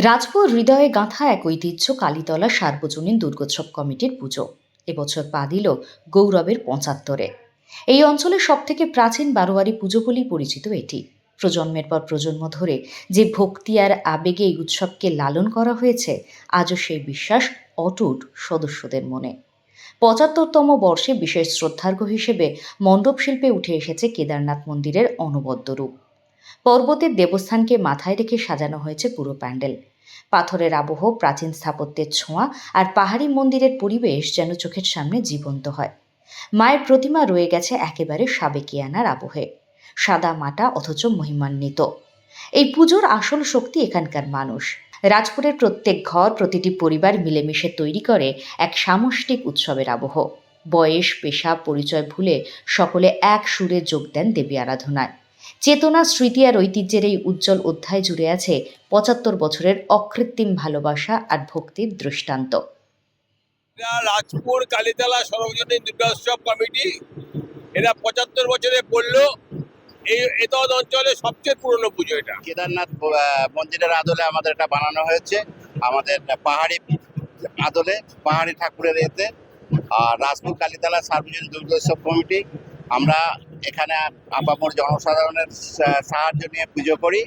রাজপুর হৃদয়ে গাঁথা এক ঐতিহ্য কালীতলা সার্বজনীন দুর্গোৎসব কমিটির পুজো এবছর পা দিল গৌরবের ৭৫-এ। এই অঞ্চলের সবথেকে প্রাচীন বারোয়ারি পুজো বলেই পরিচিত এটি। প্রজন্মের পর প্রজন্ম ধরে যে ভক্তি আর আবেগে এই উৎসবকে লালন করা হয়েছে, আজও সেই বিশ্বাস অটুট সদস্যদের মনে। ৭৫তম বর্ষে বিশেষ শ্রদ্ধার্ঘ্য হিসেবে মণ্ডপ শিল্পে উঠে এসেছে কেদারনাথ মন্দিরের অনবদ্য রূপ। পর্বতের দেবস্থানকে মাথায় রেখে সাজানো হয়েছে পুরো প্যান্ডেল। পাথরের আবহ, প্রাচীন স্থাপত্যের ছোঁয়া আর পাহাড়ি মন্দিরের পরিবেশ যেন চোখের সামনে জীবন্ত হয়। মায়ের প্রতিমা রয়ে গেছে একেবারে সাবেকিয়ানার আবহে, সাদা মাটা অথচ মহিমান্বিত। এই পুজোর আসল শক্তি এখানকার মানুষ। রাজপুরের প্রত্যেক ঘর, প্রতিটি পরিবার মিলেমিশে তৈরি করে এক সামষ্টিক উৎসবের আবহ। বয়স, পেশা, পরিচয় ভুলে সকলে এক সুরে যোগ দেন দেবী আরাধনায়। চেতনা, স্মৃতি আর ঐতিহ্যের এই উজ্জ্বল অধ্যায় জুড়ে আছে ৭৫ বছরের অকৃত্রিম ভালোবাসা আর ভক্তির দৃষ্টান্ত। রাজপুর কালীতলা সর্বজনীন দুর্গোৎসব কমিটি এরা ৭৫ বছরে পড়লো। এই এতদ অঞ্চলে সবচেয়ে পুরনো পুজো এটা। কেদারনাথ মন্দিরের আদলে আমাদের এটা বানানো হয়েছে, আমাদের পাহাড়ি আদলে, পাহাড়ি ঠাকুরের এতে। আর রাজপুর কালীতলা সার্বজনীন দুর্গোৎসব কমিটি আমরা এখানে আপামর জনসাধারণের সাহায্য নিয়ে পুজো করি।